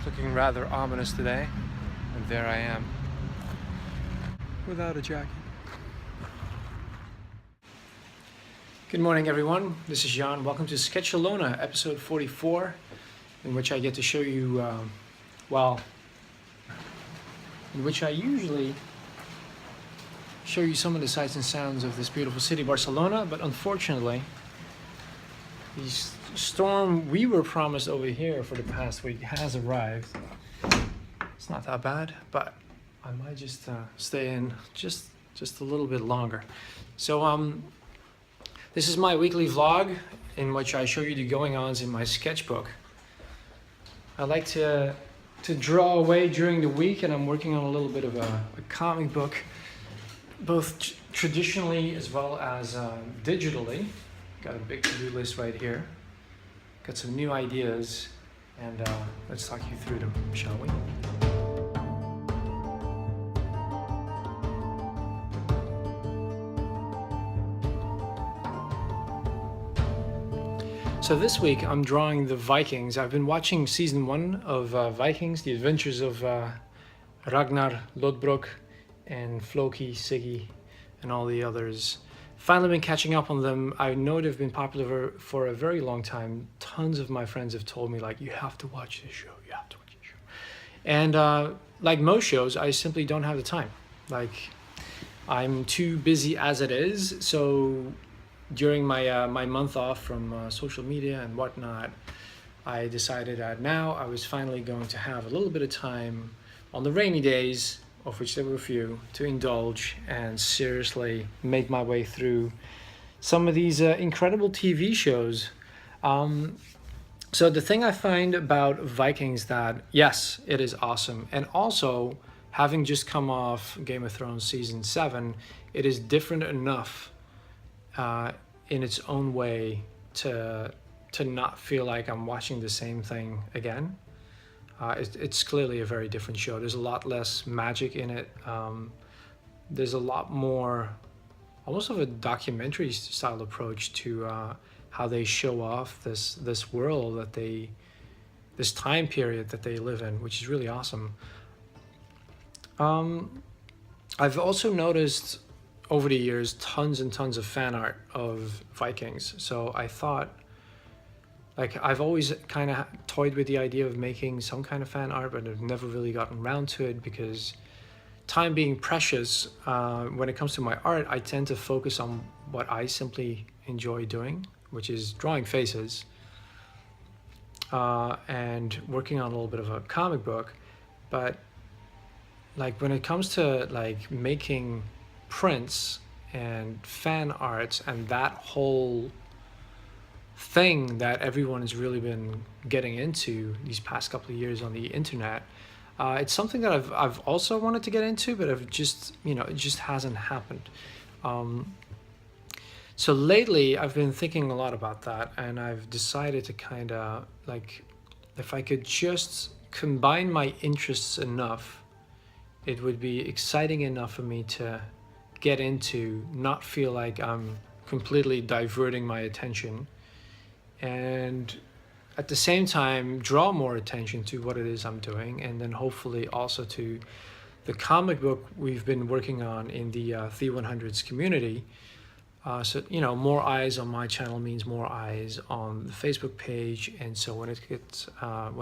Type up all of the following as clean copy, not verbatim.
looking rather ominous today, and there I am without a jacket. Good morning, everyone. This is Jan. Welcome to SketchaLona, episode 44, in which I get to show you, in which I usually show you some of the sights and sounds of this beautiful city, Barcelona, but unfortunately, the storm we were promised over here for the past week has arrived. It's not that bad, but I might just stay in just a little bit longer. So this is my weekly vlog in which I show you the going-ons in my sketchbook. I like to draw away during the week, and I'm working on a little bit of a comic book, both traditionally as well as digitally. Got a big to-do list right here. Got some new ideas, and let's talk you through them, shall we? So this week I'm drawing the Vikings. I've been watching season 1 of Vikings, the adventures of Ragnar Lodbrok and Floki, Siggy, and all the others. Finally been catching up on them. I know they've been popular for a very long time. Tons of my friends have told me, like, you have to watch this show, you have to watch this show. And like most shows, I simply don't have the time. Like, I'm too busy as it is. So during my my month off from social media and whatnot, I decided that now I was finally going to have a little bit of time on the rainy days, of which there were a few, to indulge and seriously make my way through some of these incredible TV shows. So the thing I find about Vikings that, yes, it is awesome. And also, having just come off Game of Thrones season 7, it is different enough in its own way to not feel like I'm watching the same thing again. It's clearly a very different show. There's a lot less magic in it. There's a lot more, almost of a documentary style approach to how they show off this world that this time period that they live in, which is really awesome. I've also noticed over the years tons and tons of fan art of Vikings. So I thought, like, I've always kind of toyed with the idea of making some kind of fan art, but I've never really gotten around to it because time being precious, when it comes to my art, I tend to focus on what I simply enjoy doing, which is drawing faces and working on a little bit of a comic book. But like when it comes to like making prints and fan arts and that whole thing that everyone has really been getting into these past couple of years on the internet, it's something that I've also wanted to get into, but I've just, it just hasn't happened. So lately I've been thinking a lot about that, and I've decided to kind of like, if I could just combine my interests enough, it would be exciting enough for me to get into, not feel like I'm completely diverting my attention, and at the same time draw more attention to what it is I'm doing, and then hopefully also to the comic book we've been working on in the The100s community. So more eyes on my channel means more eyes on the Facebook page, and so when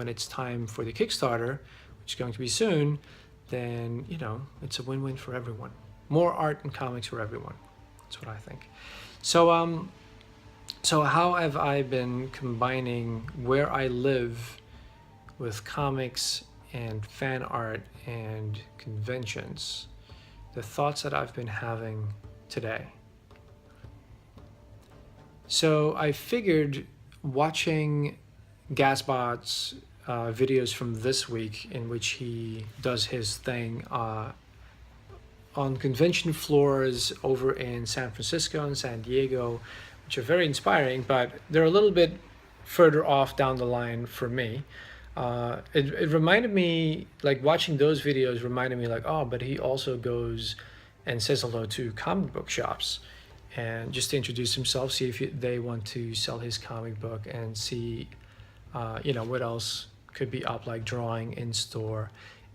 it's time for the Kickstarter, which is going to be soon, then it's a win-win for everyone. More art and comics for everyone. That's what I think. So how have I been combining where I live with comics and fan art and conventions? The thoughts that I've been having today. So I figured, watching Gasbot's videos from this week, in which he does his thing on convention floors over in San Francisco and San Diego, which are very inspiring, but they're a little bit further off down the line for me. It reminded me, like, watching those videos reminded me, like, oh, but he also goes and says hello to comic book shops, and just to introduce himself, see if they want to sell his comic book, and see what else could be up, like drawing in store.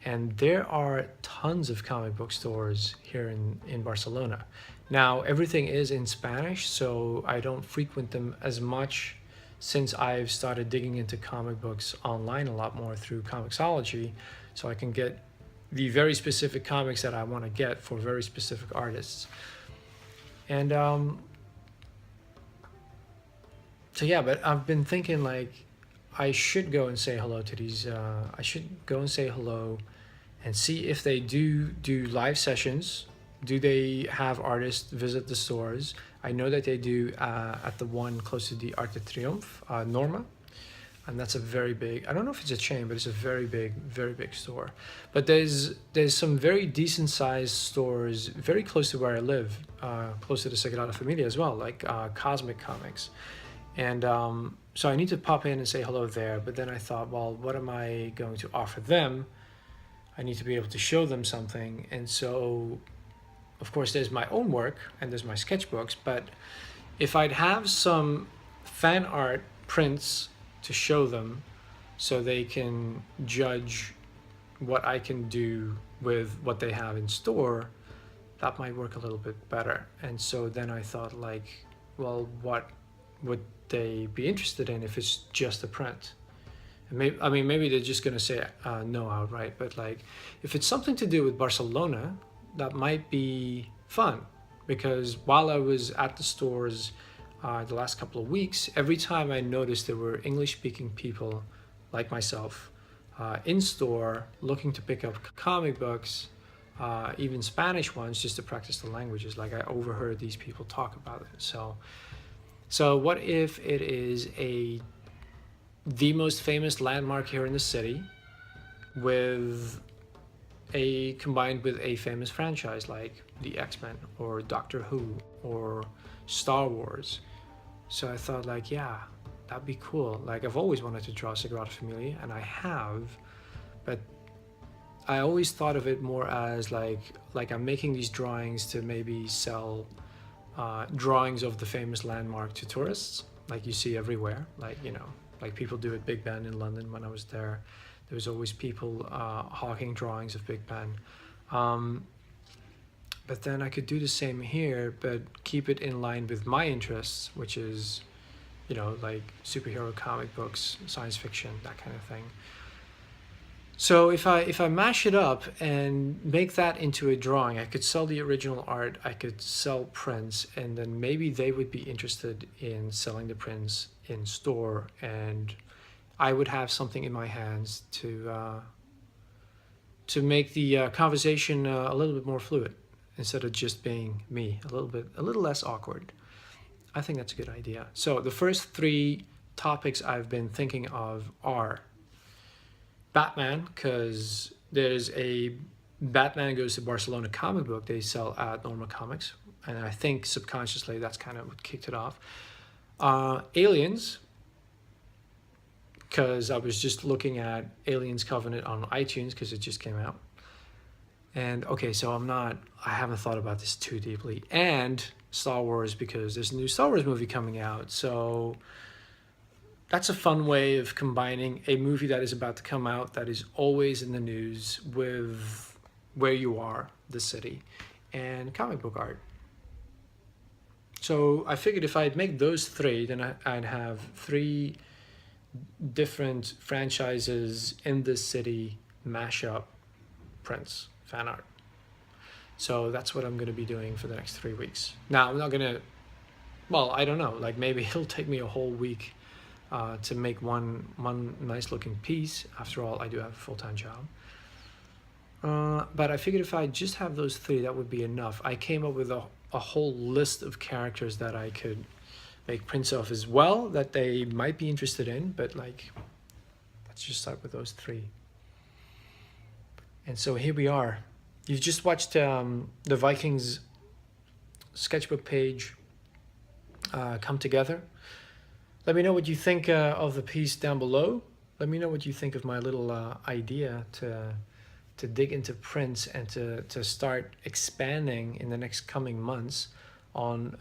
And there are tons of comic book stores here in Barcelona. Now, everything is in Spanish, so I don't frequent them as much since I've started digging into comic books online a lot more through Comixology, so I can get the very specific comics that I want to get for very specific artists. And so yeah, but I've been thinking like I should go and say hello to these. I should go and say hello and see if they do live sessions. Do they have artists visit the stores? I know that they do at the one close to the Arc de Triomphe, Norma. And that's a very big, I don't know if it's a chain, but it's a very big store. But there's some very decent sized stores very close to where I live, close to the Sagrada Familia as well, like Cosmic Comics. And so I need to pop in and say hello there. But then I thought, well, what am I going to offer them? I need to be able to show them something. And so, of course, there's my own work and there's my sketchbooks. But if I'd have some fan art prints to show them so they can judge what I can do with what they have in store, that might work a little bit better. And so then I thought like, well, what would they be interested in if it's just a print? And maybe they're just gonna say no outright, but like if it's something to do with Barcelona, that might be fun, because while I was at the stores the last couple of weeks, every time I noticed there were English-speaking people like myself in store looking to pick up comic books, even Spanish ones, just to practice the languages. Like I overheard these people talk about it. So what if it is the most famous landmark here in the city combined with a famous franchise like the X-Men or Doctor Who or Star Wars. So I thought like, yeah, that'd be cool. Like I've always wanted to draw Sagrada Familia, and I have, but I always thought of it more as like I'm making these drawings to maybe sell drawings of the famous landmark to tourists, like you see everywhere. Like, you know, like people do at Big Ben in London. When I was there was always people hawking drawings of Big Ben. But then I could do the same here, but keep it in line with my interests, which is, you know, like superhero comic books, science fiction, that kind of thing. So if I mash it up and make that into a drawing, I could sell the original art, I could sell prints, and then maybe they would be interested in selling the prints in store, and I would have something in my hands to make the conversation a little bit more fluid, instead of just being me, a little less awkward. I think that's a good idea. So the first three topics I've been thinking of are Batman, because there's a Batman Goes to Barcelona comic book they sell at Norma Comics, and I think subconsciously that's kind of what kicked it off. Aliens, because I was just looking at Aliens Covenant on iTunes because it just came out. And okay, so I haven't thought about this too deeply. And Star Wars, because there's a new Star Wars movie coming out. So that's a fun way of combining a movie that is about to come out, that is always in the news, with where you are, the city, and comic book art. So I figured if I'd make those three, then I'd have three different franchises in this city mashup prints, fan art. So that's what I'm going to be doing for the next 3 weeks. Now, I'm not going to, well, I don't know, like maybe it'll take me a whole week to make one nice looking piece. After all, I do have a full-time job. But I figured if I just have those three, that would be enough. I came up with a whole list of characters that I could make prints of as well, that they might be interested in, but like, let's just start with those three. And so here we are. You've just watched the Vikings sketchbook page come together. Let me know what you think of the piece down below. Let me know what you think of my little idea to dig into prints and to start expanding in the next coming months on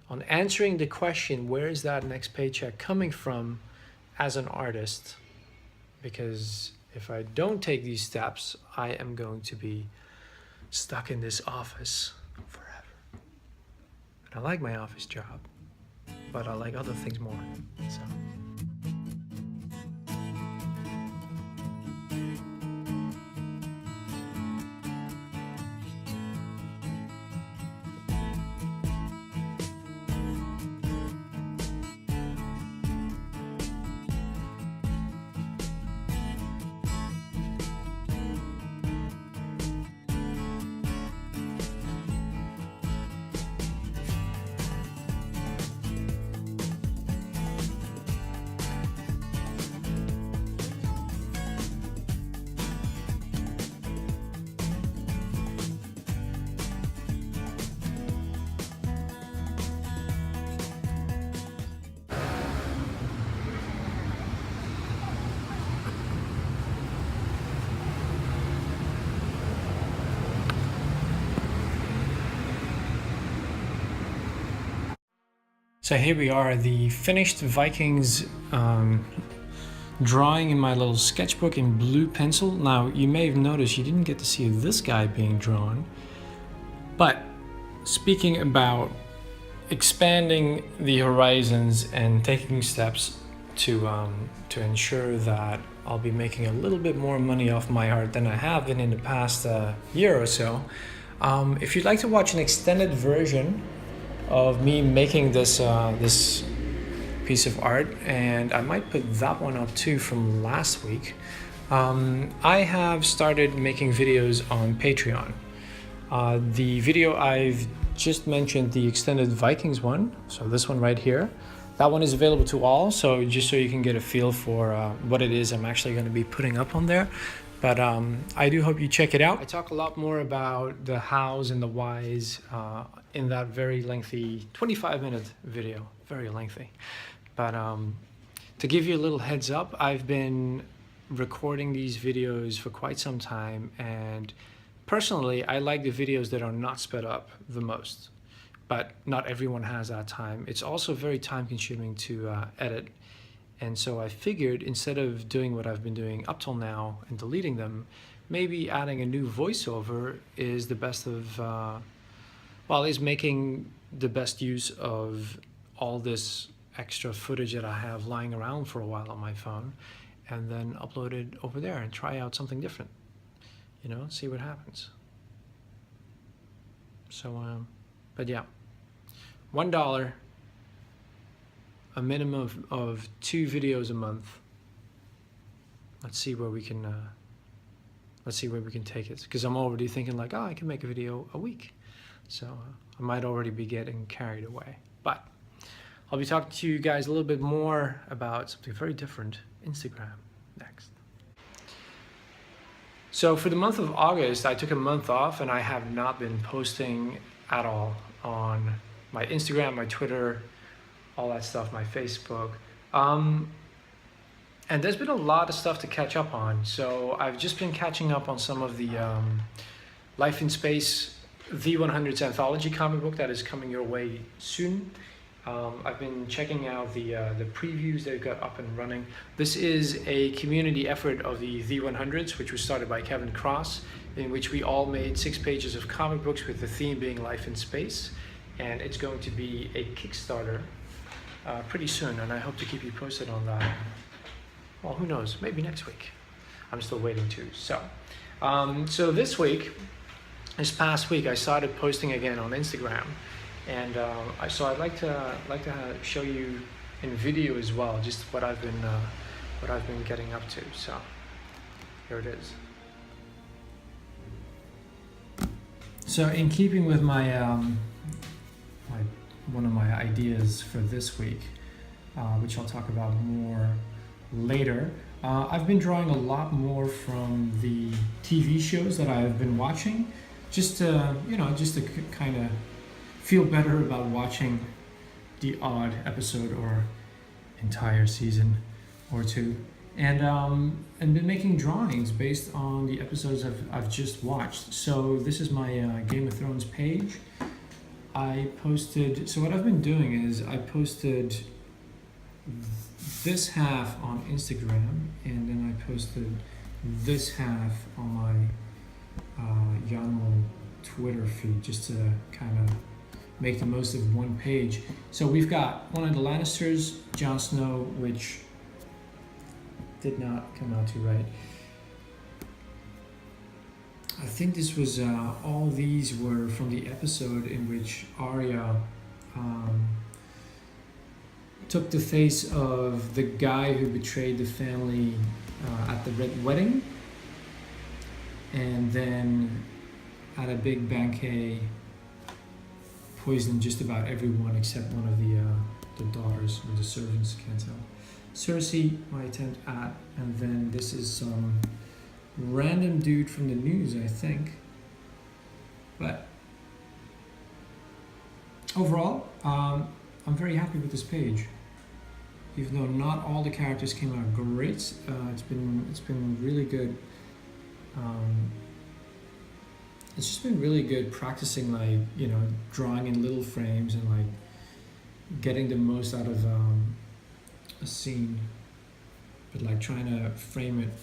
on answering the question, where is that next paycheck coming from, as an artist, because if I don't take these steps, I am going to be stuck in this office forever. And I like my office job, but I like other things more. So. So here we are, the finished Vikings drawing in my little sketchbook in blue pencil. Now, you may have noticed you didn't get to see this guy being drawn, but speaking about expanding the horizons and taking steps to ensure that I'll be making a little bit more money off my art than I have been in the past year or so. If you'd like to watch an extended version of me making this this piece of art, and I might put that one up too from last week, I have started making videos on Patreon. The video I've just mentioned, the extended Vikings one, so this one right here, that one is available to all, so just so you can get a feel for what it is I'm actually going to be putting up on there. But I do hope you check it out. I talk a lot more about the hows and the whys in that very lengthy 25-minute video, very lengthy. But to give you a little heads up, I've been recording these videos for quite some time, and personally, I like the videos that are not sped up the most, but not everyone has that time. It's also very time consuming to edit. And so I figured, instead of doing what I've been doing up till now and deleting them, maybe adding a new voiceover is the best of, is making the best use of all this extra footage that I have lying around for a while on my phone, and then upload it over there and try out something different, you know, see what happens. So, but yeah, $1, a minimum of 2 videos a month. Let's see where we can take it, because I'm already thinking like, oh, I can make a video a week. So I might already be getting carried away. But I'll be talking to you guys a little bit more about something very different, Instagram, next. So for the month of August, I took a month off, and I have not been posting at all on my Instagram, my Twitter, all that stuff, my Facebook. And there's been a lot of stuff to catch up on. So I've just been catching up on some of the Life in Space V100's anthology comic book that is coming your way soon. I've been checking out the previews they've got up and running. This is a community effort of the V100s, which was started by Kevin Cross, in which we all made 6 pages of comic books with the theme being Life in Space. And it's going to be a Kickstarter pretty soon, and I hope to keep you posted on that. Well, who knows, maybe next week. I'm still waiting too. So this past week, I started posting again on Instagram, and so I'd like to show you in video as well, just what I've been getting up to. So here it is. So in keeping with my one of my ideas for this week, which I'll talk about more later, I've been drawing a lot more from the TV shows that I've been watching, just to kind of feel better about watching the odd episode or entire season or two, and been making drawings based on the episodes I've just watched. So this is my Game of Thrones page. So what I've been doing is I posted this half on Instagram, and then I posted this half on my Yannemal Twitter feed, just to kind of make the most of one page. So we've got one of the Lannisters, Jon Snow, which did not come out too right. I think this was all these were from the episode in which Arya took the face of the guy who betrayed the family at the Red Wedding, and then at a big banquet poisoned just about everyone except one of the daughters or the servants, can't tell. Cersei, my attempt at, and then this is some random dude from the news, I think. But overall, I'm very happy with this page. Even though not all the characters came out great, it's been really good. It's just been really good practicing, like, you know, drawing in little frames and like getting the most out of a scene, but like trying to frame it,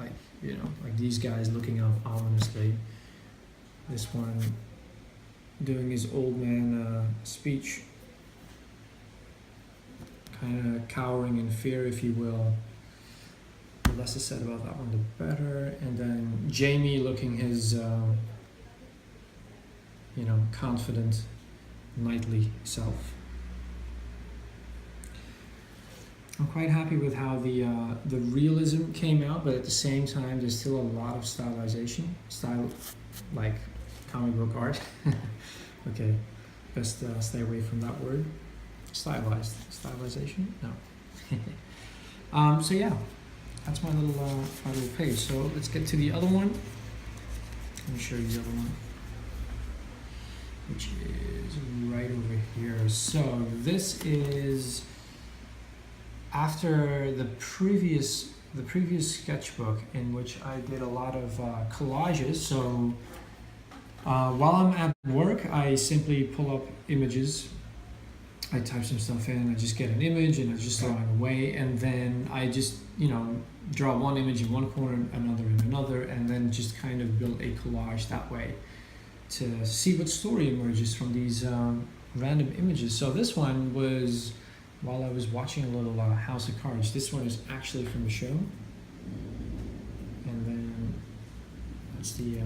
like, you know, like these guys looking up ominously. This one doing his old man speech, kind of cowering in fear, if you will. The less is said about that one, the better. And then Jamie looking his, you know, confident, knightly self. I'm quite happy with how the realism came out, but at the same time, there's still a lot of stylization, like comic book art. Okay, best stay away from that word. Stylization? No. So yeah, that's my little page. So let's get to the other one. Let me show you the other one, which is right over here. So this is after the previous sketchbook, in which I did a lot of collages. So while I'm at work, I simply pull up images. I type some stuff in, I just get an image and I just throw it away, and then I just, you know, draw one image in one corner, another in another, and then just kind of build a collage that way to see what story emerges from these random images. So this one was while I was watching a little House of Cards. This one is actually from the show, and then that's the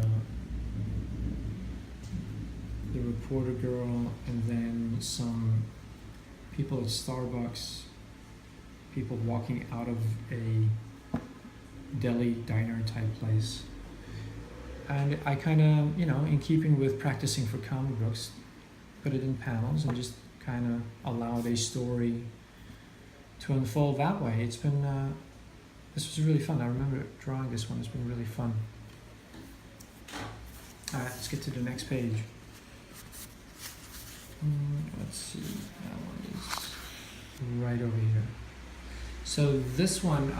reporter girl, and then some people at Starbucks, people walking out of a deli diner type place. And I kind of, you know, in keeping with practicing for comic books, put it in panels and just kind of allowed a story to unfold that way. It's been, this was really fun. I remember drawing this one, it's been really fun. All right, let's get to the next page. Let's see, that one is right over here. So this one,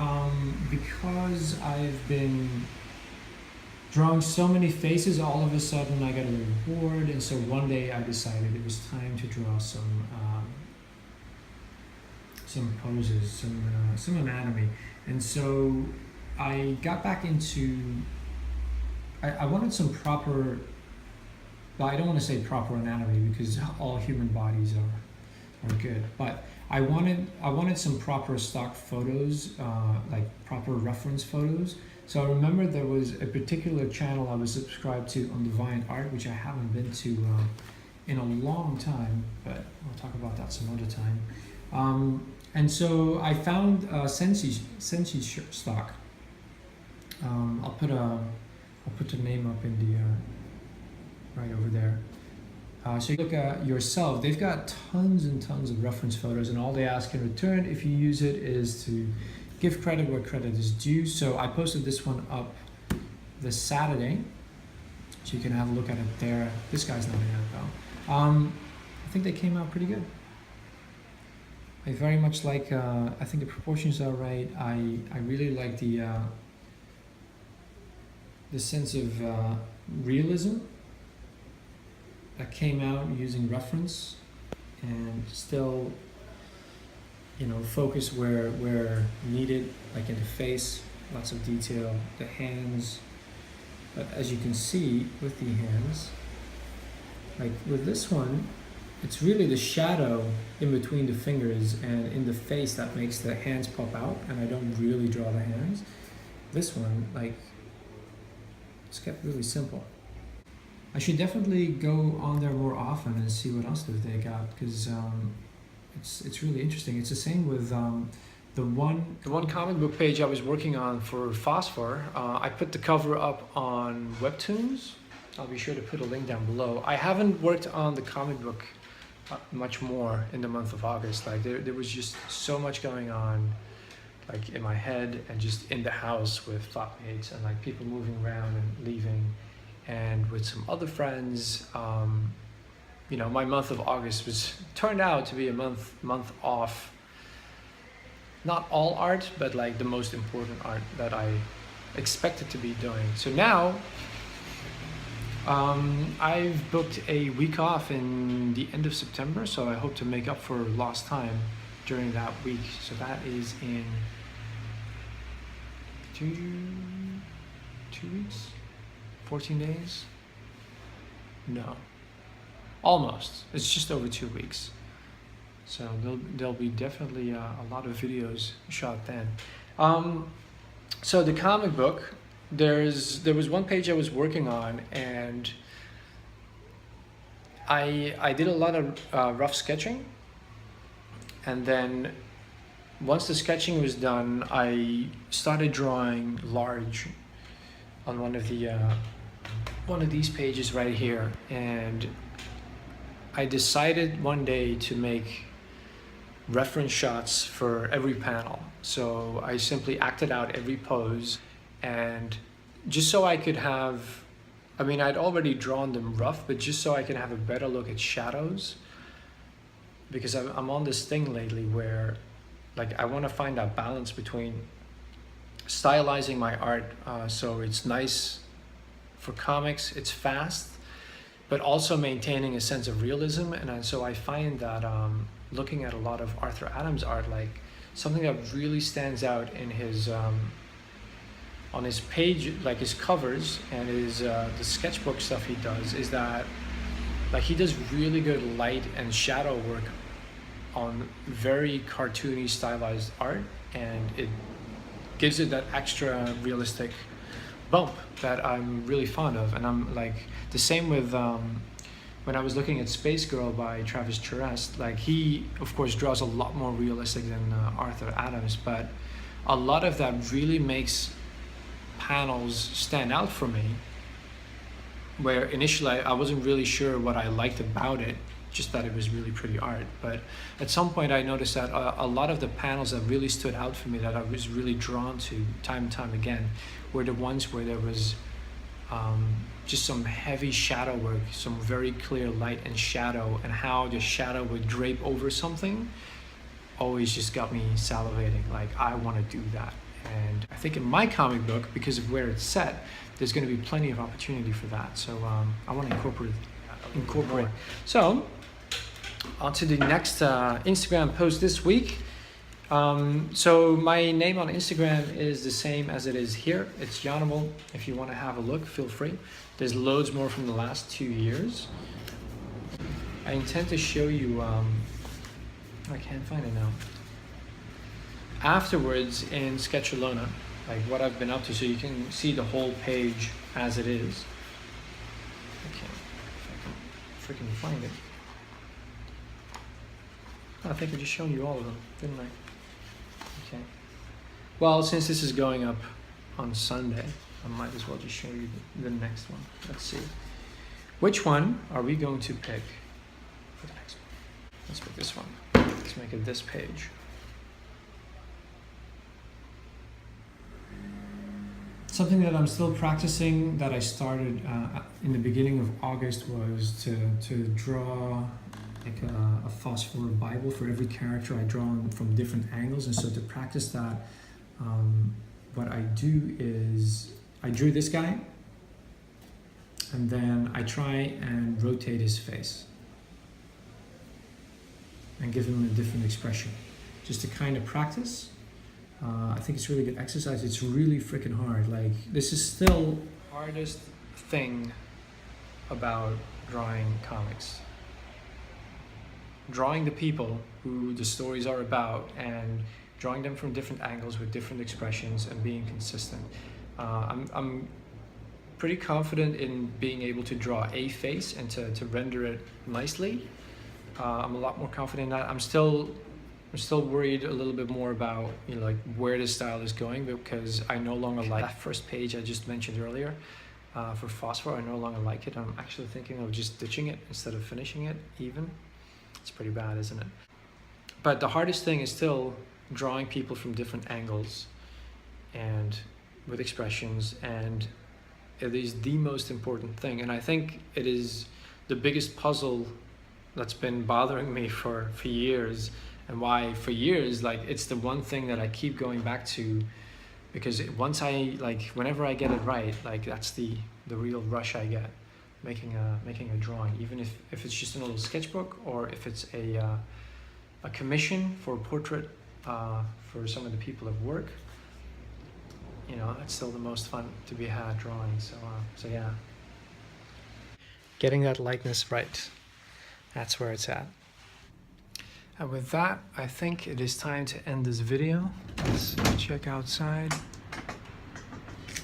because I've been drawing so many faces, all of a sudden I got a little bored, and so one day I decided it was time to draw some poses, some anatomy. And so I got back into, I wanted some proper, well, I don't want to say proper anatomy because all human bodies are good, but I wanted some proper stock photos, like proper reference photos. So I remember there was a particular channel I was subscribed to on Divine Art, which I haven't been to in a long time, but I'll talk about that some other time. And so I found Sensi stock. I'll put the name up in the right over there. So you look at yourself, they've got tons and tons of reference photos, and all they ask in return, if you use it, is to give credit where credit is due. So I posted this one up this Saturday, so you can have a look at it there. This guy's not in it though. I think they came out pretty good. I very much like, I think the proportions are right. I really like the sense of realism that came out using reference, and still you know, focus where needed, like in the face, lots of detail, the hands. But as you can see with the hands, like with this one, it's really the shadow in between the fingers and in the face that makes the hands pop out, and I don't really draw the hands. This one, like, it's kept really simple. I should definitely go on there more often and see what else they got, because it's really interesting. It's the same with the one comic book page I was working on for Phosphor. I put the cover up on Webtoons. I'll be sure to put a link down below. I haven't worked on the comic book much more in the month of August. Like there was just so much going on, like in my head and just in the house with flatmates and like people moving around and leaving, and with some other friends. You know, my month of August turned out to be a month off. Not all art, but like the most important art that I expected to be doing. So now I've booked a week off in the end of September, so I hope to make up for lost time during that week. So that is in two weeks, 14 days? No, almost. It's just over 2 weeks. So there'll be definitely a lot of videos shot then. So the comic book, there was one page I was working on, and I did a lot of rough sketching, and then once the sketching was done, I started drawing large on one of these pages right here, and I decided one day to make reference shots for every panel. So I simply acted out every pose, and just so I could have, I mean, I'd already drawn them rough, but just so I can have a better look at shadows, because I'm on this thing lately where like I want to find that balance between stylizing my art so it's nice for comics, it's fast, but also maintaining a sense of realism. And so I find that looking at a lot of Arthur Adams art, like something that really stands out in his on his page, like his covers and his the sketchbook stuff he does, is that like he does really good light and shadow work on very cartoony stylized art, and it gives it that extra realistic bump that I'm really fond of. And I'm like the same with when I was looking at Space Girl by Travis Charest, like he of course draws a lot more realistic than Arthur Adams, but a lot of that really makes panels stand out for me, where initially I wasn't really sure what I liked about it, just that it was really pretty art. But at some point I noticed that a lot of the panels that really stood out for me, that I was really drawn to time and time again, were the ones where there was just some heavy shadow work, some very clear light and shadow, and how the shadow would drape over something always just got me salivating. Like, I want to do that. And I think in my comic book, because of where it's set, there's going to be plenty of opportunity for that. So I want to incorporate. So on to the next Instagram post this week. So my name on Instagram is the same as it is here. It's Yannemal. If you want to have a look, feel free. There's loads more from the last 2 years. I intend to show you, I can't find it now, afterwards in SketchaLona, like what I've been up to, so you can see the whole page as it is. Okay, if I can freaking find it. I think I just shown you all of them, didn't I? Okay. Well, since this is going up on Sunday, I might as well just show you the next one. Let's see. Which one are we going to pick for the next one? Let's pick this one. Let's make it this page. Something that I'm still practicing, that I started in the beginning of August, was to draw like a phosphor Bible for every character I draw from different angles. And so to practice that, what I do is I drew this guy, and then I try and rotate his face and give him a different expression, just to kind of practice. I think it's really good exercise. It's really freaking hard. Like, this is still the hardest thing about drawing comics. Drawing the people who the stories are about and drawing them from different angles with different expressions and being consistent. I'm pretty confident in being able to draw a face and to render it nicely. I'm a lot more confident in that. I'm still worried a little bit more about, you know, like where the style is going, because I no longer like that first page I just mentioned earlier for Phosphor. I no longer like it. I'm actually thinking of just ditching it instead of finishing it even. It's pretty bad, isn't it? But the hardest thing is still drawing people from different angles and with expressions, and it is the most important thing. And I think it is the biggest puzzle that's been bothering me for years, and why for years, like, it's the one thing that I keep going back to, because once whenever I get it right, like, that's the real rush I get making a drawing, even if it's just a little sketchbook, or if it's a commission for a portrait for some of the people at work. You know, that's still the most fun to be had drawing. So yeah, getting that lightness right, that's where it's at. And with that, I think it is time to end this video. Let's check outside,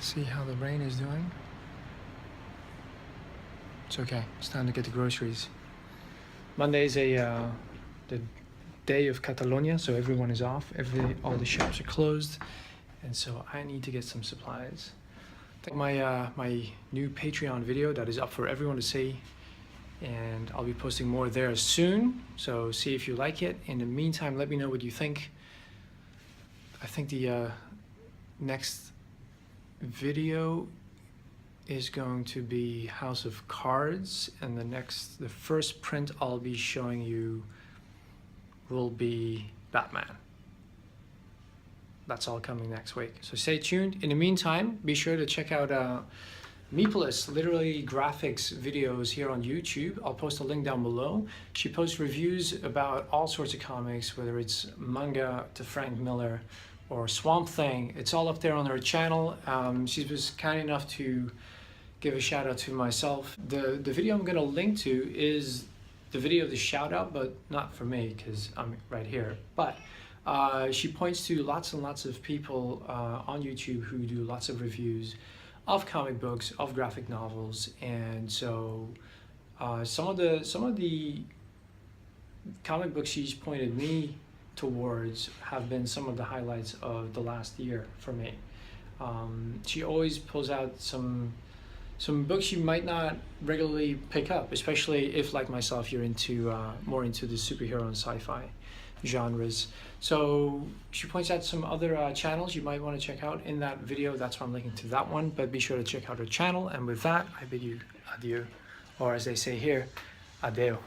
see how the rain is doing. It's okay, it's time to get the groceries. Monday is the day of Catalonia, so everyone is off. All the shops are closed, and so I need to get some supplies. My new Patreon video that is up for everyone to see, and I'll be posting more there soon, so see if you like it. In the meantime, let me know what you think. I think the next video is going to be House of Cards, and the first print I'll be showing you will be Batman. That's all coming next week, so stay tuned. In the meantime, be sure to check out Meepolis Literary Graphics videos here on YouTube. I'll post a link down below. She posts reviews about all sorts of comics, whether it's manga to Frank Miller or Swamp Thing. It's all up there on her channel. She was kind enough to give a shout out to myself. The video I'm gonna link to is the video of the shout out, but not for me because I'm right here. But she points to lots and lots of people on YouTube who do lots of reviews of comic books, of graphic novels, and so some of the comic books she's pointed me towards have been some of the highlights of the last year for me. She always pulls out some books you might not regularly pick up, especially if, like myself, you're into more into the superhero and sci-fi genres. So she points out some other channels you might want to check out in that video. That's why I'm linking to that one, but be sure to check out her channel. And with that, I bid you adieu, or as they say here, adeo.